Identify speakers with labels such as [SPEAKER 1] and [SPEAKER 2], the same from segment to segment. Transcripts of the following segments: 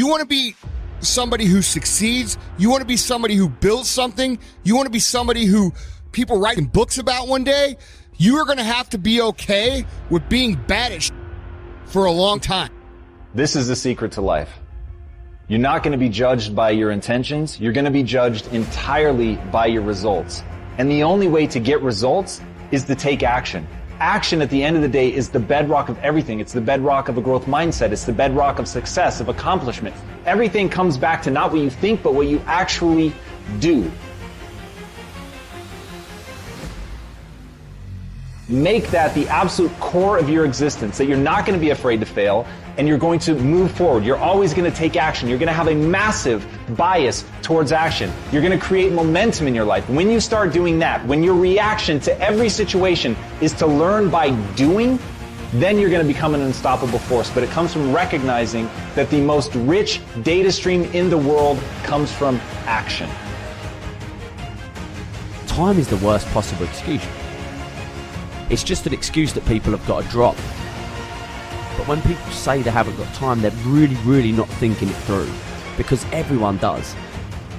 [SPEAKER 1] You want to be somebody who succeeds. You want to be somebody who builds something. You want to be somebody who people write in books about one day. You are going to have to be okay with being bad at for a long time.
[SPEAKER 2] This is the secret to life. You're not going to be judged by your intentions. You're going to be judged entirely by your results. And the only way to get results is to take action. Action at the end of the day is the bedrock of everything. It's the bedrock of a growth mindset. It's the bedrock of success, of accomplishment. Everything comes back to not what you think, but what you actually do. Make that the absolute core of your existence, that you're not going to be afraid to fail, and you're going to move forward. You're always going to take action. You're going to have a massive bias towards action. You're going to create momentum in your life. When you start doing that, when your reaction to every situation is to learn by doing, then you're going to become an unstoppable force. But it comes from recognizing that the most rich data stream in the world comes from action.
[SPEAKER 3] Time is the worst possible excuse. It's just an excuse that people have got to drop. But when people say they haven't got time, they're really not thinking it through. Because everyone does.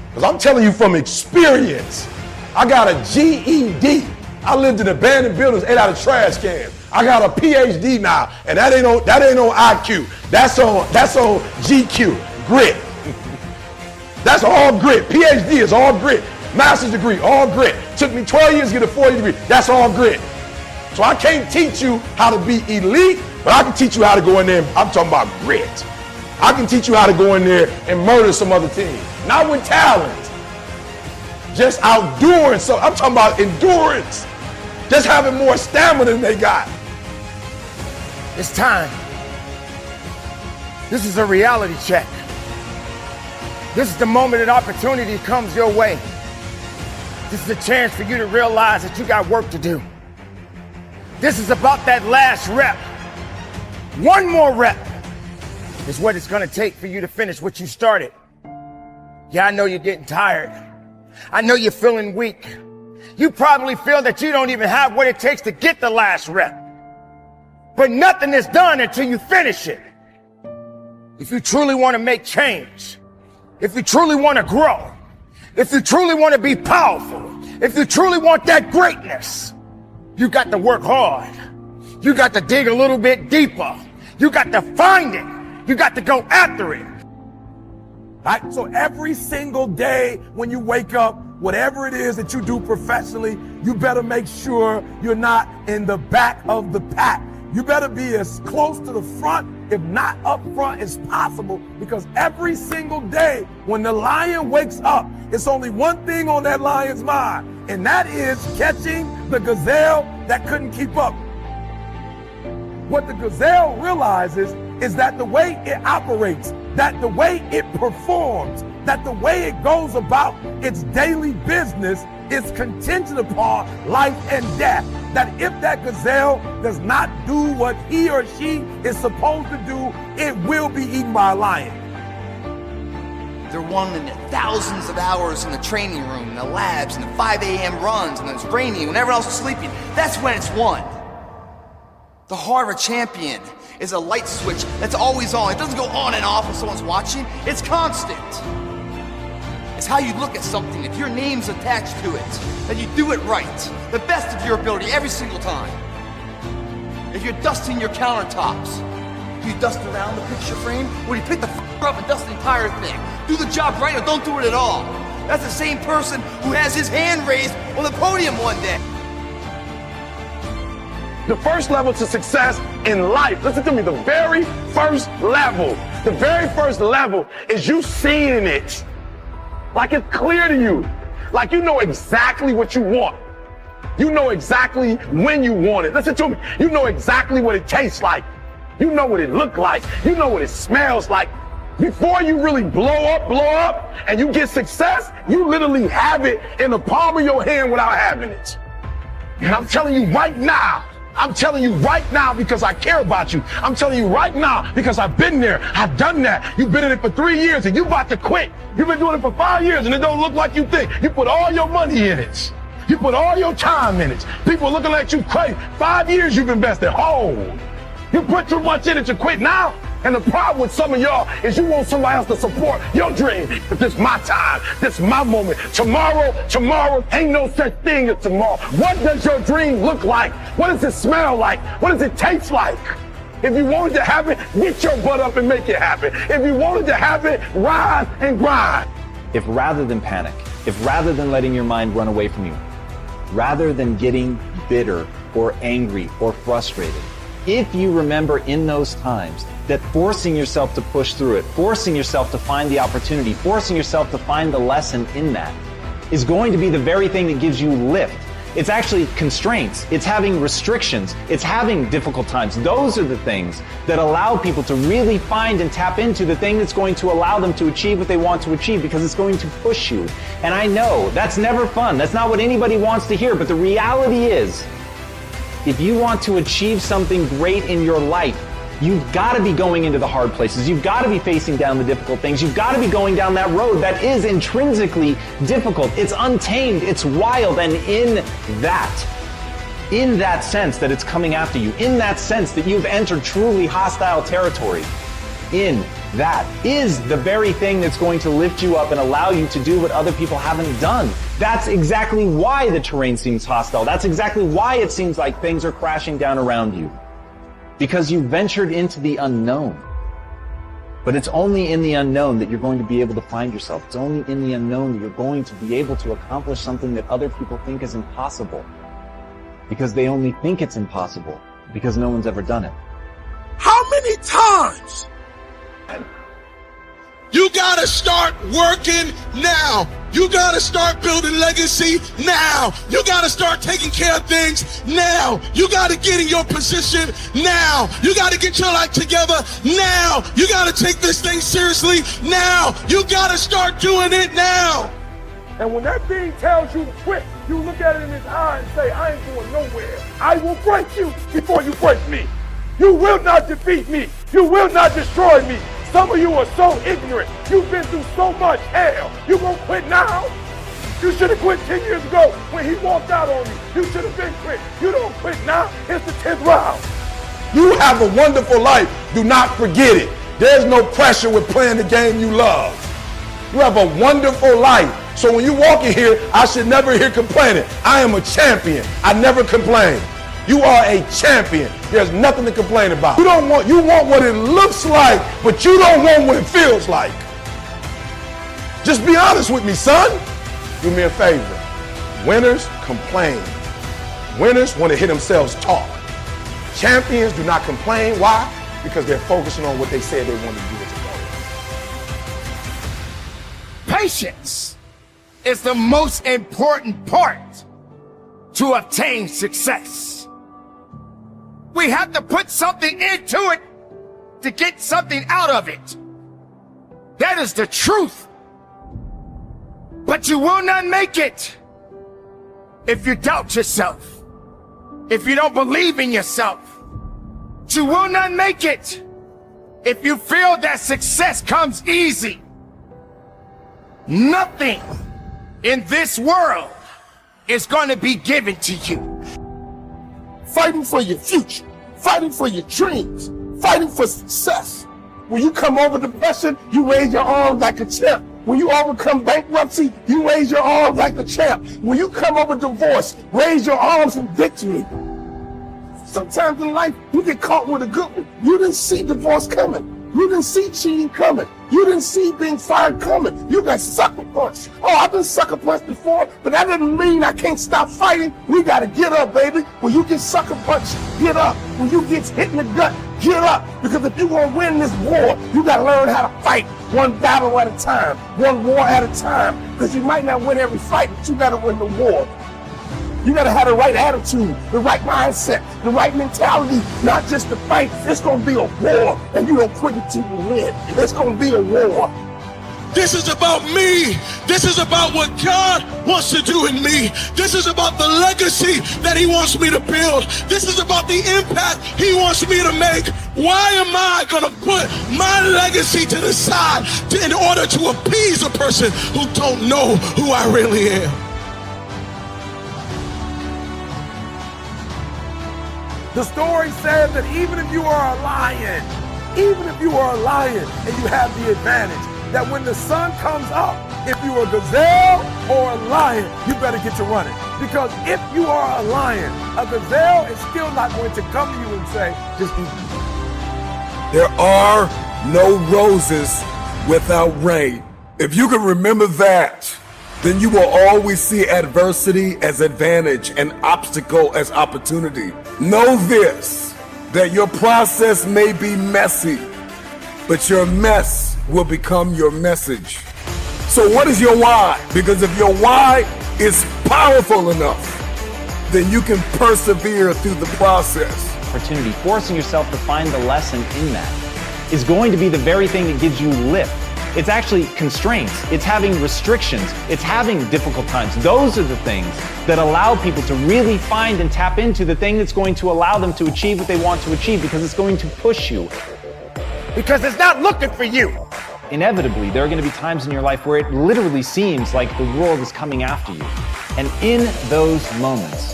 [SPEAKER 4] Because I'm telling you from experience, I got a GED. I lived in abandoned buildings, ate out of trash cans. I got a PhD now, and that ain't on IQ. That's on GQ, grit. That's all grit. PhD is all grit. Master's degree, all grit. Took me 12 years to get a 4-year degree. That's all grit. So I can't teach you how to be elite, but I can teach you how to go in there. I'm talking about grit. I can teach you how to go in there and murder some other team. Not with talent. Just outdoing. So I'm talking about endurance. Just having more stamina than they got.
[SPEAKER 5] It's time. This is a reality check. This is the moment that opportunity comes your way. This is a chance for you to realize that you got work to do. This is about that last rep. One more rep is what it's going to take for you to finish what you started. Yeah, I know you're getting tired. I know you're feeling weak. You probably feel that you don't even have what it takes to get the last rep. But nothing is done until you finish it. If you truly want to make change, if you truly want to grow, if you truly want to be powerful, if you truly want that greatness, you got to work hard. You got to dig a little bit deeper. You got to find it. You got to go after it.
[SPEAKER 4] All right? So every single day when you wake up, whatever it is that you do professionally, you better make sure you're not in the back of the pack. You better be as close to the front, if not up front, as possible, because every single day when the lion wakes up, it's only one thing on that lion's mind, and that is catching the gazelle that couldn't keep up. What the gazelle realizes is that the way it operates, that the way it performs, that the way it goes about its daily business is contingent upon life and death. That if that gazelle does not do what he or she is supposed to do, it will be eaten by a lion.
[SPEAKER 6] They're wanting thousands of hours in the training room, in the labs, in the 5 a.m. runs, and it's raining, when everyone else is sleeping. That's when it's won. The heart of a champion is a light switch that's always on. It doesn't go on and off when someone's watching. It's constant. It's how you look at something. If your name's attached to it, then you do it right. The best of your ability every single time. If you're dusting your countertops, do you dust around the picture frame, or do you pick the up and dust the entire thing? Do the job right or don't do it at all. That's the same person who has his hand raised on the podium one day.
[SPEAKER 4] The first level to success in life, listen to me, the very first level is you seeing it. Like it's clear to you. Like you know exactly what you want. You know exactly when you want it. Listen to me. You know exactly what it tastes like. You know what it looks like. You know what it smells like. Before you really blow up, and you get success, you literally have it in the palm of your hand without having it. And I'm telling you right now because I care about you. I'm telling you right now because I've been there. I've done that. You've been in it for 3 years and you about to quit. You've been doing it for 5 years and it don't look like you think. You put all your money in it. You put all your time in it. People are looking at you crazy. 5 years you've invested. Oh, you put too much in it to quit now? And the problem with some of y'all is you want somebody else to support your dream. But this is my time. This is my moment. Tomorrow ain't no such thing as tomorrow. What does your dream look like? What does it smell like? What does it taste like? If you want it to happen, get your butt up and make it happen. If you want it to happen, rise and grind.
[SPEAKER 2] If rather than panic, if rather than letting your mind run away from you, rather than getting bitter or angry or frustrated, if you remember in those times that forcing yourself to push through it, forcing yourself to find the opportunity, forcing yourself to find the lesson in that is going to be the very thing that gives you lift. It's actually constraints. It's having restrictions. It's having difficult times. Those are the things that allow people to really find and tap into the thing that's going to allow them to achieve what they want to achieve, because it's going to push you. And I know that's never fun. That's not what anybody wants to hear. But the reality is, if you want to achieve something great in your life, you've got to be going into the hard places. You've got to be facing down the difficult things. You've got to be going down that road that is intrinsically difficult. It's untamed. It's wild. And in that sense that it's coming after you, in that sense that you've entered truly hostile territory, in that is the very thing that's going to lift you up and allow you to do what other people haven't done. That's exactly why the terrain seems hostile. That's exactly why it seems like things are crashing down around you. Because you ventured into the unknown. But it's only in the unknown that you're going to be able to find yourself. It's only in the unknown that you're going to be able to accomplish something that other people think is impossible. Because they only think it's impossible because no one's ever done it.
[SPEAKER 4] How many times?
[SPEAKER 7] You gotta start working now. You gotta start building legacy now. You gotta start taking care of things now. You gotta get in your position now. You gotta get your life together now. You gotta take this thing seriously now. You gotta start doing it now.
[SPEAKER 4] And when that thing tells you to quit, you look at it in its eye and say, I ain't going nowhere. I will break you before you break me. You will not defeat me. You will not destroy me. Some of you are so ignorant. You've been through so much hell. You won't quit now? You should have quit 10 years ago when he walked out on you. You should have been quit. You don't quit now. It's the 10th round. You have a wonderful life. Do not forget it. There's no pressure with playing the game you love. You have a wonderful life. So when you walk in here, I should never hear complaining. I am a champion. I never complain. You are a champion. There's nothing to complain about. You want what it looks like, but you don't want what it feels like. Just be honest with me, son. Do me a favor. Winners complain. Winners want to hear themselves talk. Champions do not complain. Why? Because they're focusing on what they said they wanted to do as a goal.
[SPEAKER 5] Patience is the most important part to obtain success. We have to put something into it to get something out of it. That is the truth. But you will not make it if you doubt yourself, if you don't believe in yourself. You will not make it if you feel that success comes easy. Nothing in this world is going to be given to you. Fighting for your future, fighting for your dreams, fighting for success. When you come over depression, you raise your arms like a champ. When you overcome bankruptcy, you raise your arms like a champ. When you come over divorce, raise your arms in victory. Sometimes in life, you get caught with a good one. You didn't see divorce coming. You didn't see cheating coming. You didn't see being fired coming. You got sucker punched. Oh, I've been sucker punched before, but that doesn't mean I can't stop fighting. We got to get up, baby. When you get sucker punched, get up. When you get hit in the gut, get up. Because if you're going to win this war, you got to learn how to fight one battle at a time, one war at a time. Because you might not win every fight, but you got to win the war. You gotta have the right attitude, the right mindset, the right mentality, not just to fight. It's gonna be a war, and you don't quit until you win. It's gonna be a war.
[SPEAKER 7] This is about me. This is about what God wants to do in me. This is about the legacy that he wants me to build. This is about the impact he wants me to make. Why am I gonna put my legacy to the side in order to appease a person who don't know who I really am?
[SPEAKER 4] The story says that even if you are a lion, even if you are a lion and you have the advantage, that when the sun comes up, if you are a gazelle or a lion, you better get to running. Because if you are a lion, a gazelle is still not going to come to you and say, just eat me.
[SPEAKER 7] There are no roses without rain. If you can remember that, then you will always see adversity as advantage and obstacle as opportunity. Know this, that your process may be messy, but your mess will become your message. So what is your why? Because if your why is powerful enough, then you can persevere through the process.
[SPEAKER 2] Opportunity, forcing yourself to find the lesson in that is going to be the very thing that gives you lift. It's actually constraints. It's having restrictions. It's having difficult times. Those are the things that allow people to really find and tap into the thing that's going to allow them to achieve what they want to achieve, because it's going to push you.
[SPEAKER 5] Because it's not looking for you.
[SPEAKER 2] Inevitably, there are going to be times in your life where it literally seems like the world is coming after you. And in those moments,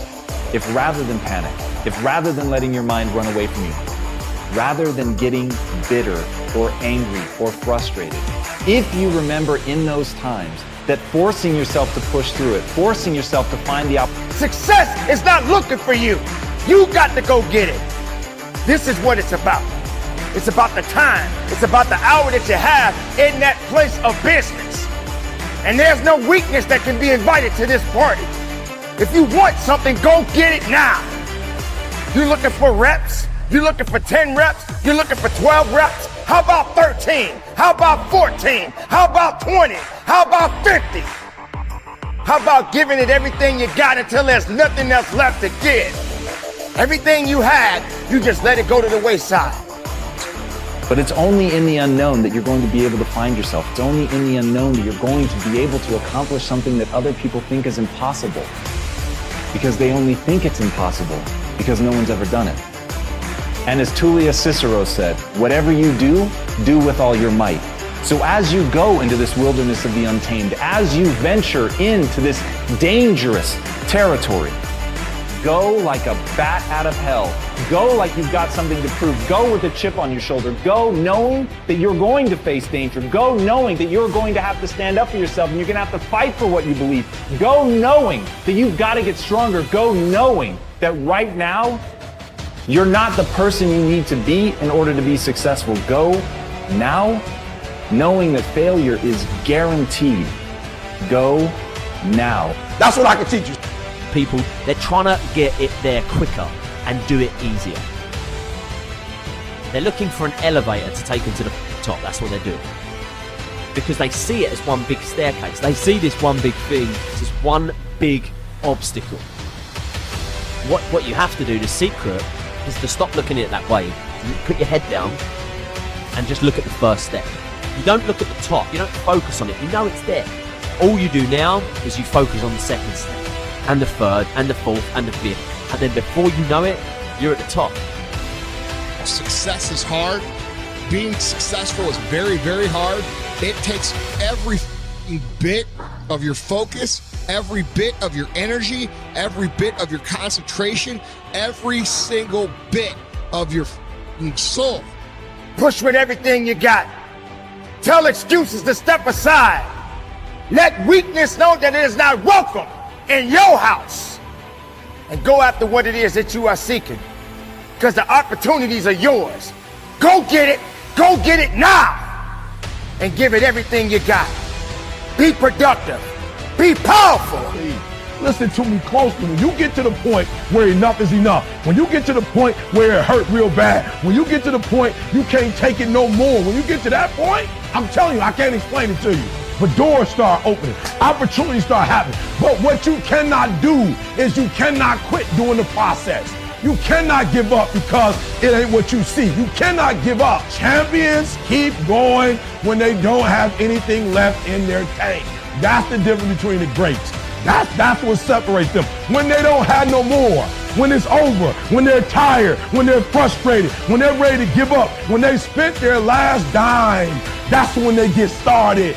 [SPEAKER 2] if rather than panic, if rather than letting your mind run away from you, rather than getting bitter or angry or frustrated, if you remember in those times that forcing yourself to push through it, forcing yourself to find the
[SPEAKER 5] Success is not looking for you. You got to go get it. This is what it's about. It's about the time. It's about the hour that you have in that place of business. And there's no weakness that can be invited to this party. If you want something, go get it now. You're looking for reps? You're looking for 10 reps? You're looking for 12 reps? How about 13? How about 14? How about 20? How about 50? How about giving it everything you got until there's nothing else left to give? Everything you had, you just let it go to the wayside.
[SPEAKER 2] But it's only in the unknown that you're going to be able to find yourself. It's only in the unknown that you're going to be able to accomplish something that other people think is impossible. Because they only think it's impossible because no one's ever done it. And as Tullius Cicero said, whatever you do, do with all your might. So as you go into this wilderness of the untamed, as you venture into this dangerous territory, go like a bat out of hell. Go like you've got something to prove. Go with a chip on your shoulder. Go knowing that you're going to face danger. Go knowing that you're going to have to stand up for yourself and you're going to have to fight for what you believe. Go knowing that you've got to get stronger. Go knowing that right now, you're not the person you need to be in order to be successful. Go now, knowing that failure is guaranteed. Go now.
[SPEAKER 4] That's what I can teach you.
[SPEAKER 3] People, they're trying to get it there quicker and do it easier. They're looking for an elevator to take them to the top. That's what they're doing. Because they see it as one big staircase. They see this one big thing, this one big obstacle. What you have to do, the secret, is to stop looking at it that way. You put your head down and just look at the first step. You don't look at the top. You don't focus on it. You know it's there. All you do now is you focus on the second step, and the third, and the fourth, and the fifth. And then before you know it, you're at the top.
[SPEAKER 1] Success is hard. Being successful is very, very hard. It takes every bit of your focus, every bit of your energy, every bit of your concentration, every single bit of your soul.
[SPEAKER 5] Push with everything you got. Tell excuses to step aside. Let weakness know that it is not welcome in your house. And go after what it is that you are seeking. Because the opportunities are yours. Go get it. Go get it now. And give it everything you got. Be productive. Be powerful.
[SPEAKER 4] Listen to me closely. When you get to the point where enough is enough, when you get to the point where it hurt real bad, when you get to the point you can't take it no more, when you get to that point, I'm telling you, I can't explain it to you. But doors start opening, opportunities start happening. But what you cannot do is you cannot quit doing the process. You cannot give up because it ain't what you see. You cannot give up. Champions keep going when they don't have anything left in their tank. That's the difference between the greats. That's what separates them. When they don't have no more, when it's over, when they're tired, when they're frustrated, when they're ready to give up, when they spent their last dime, that's when they get started.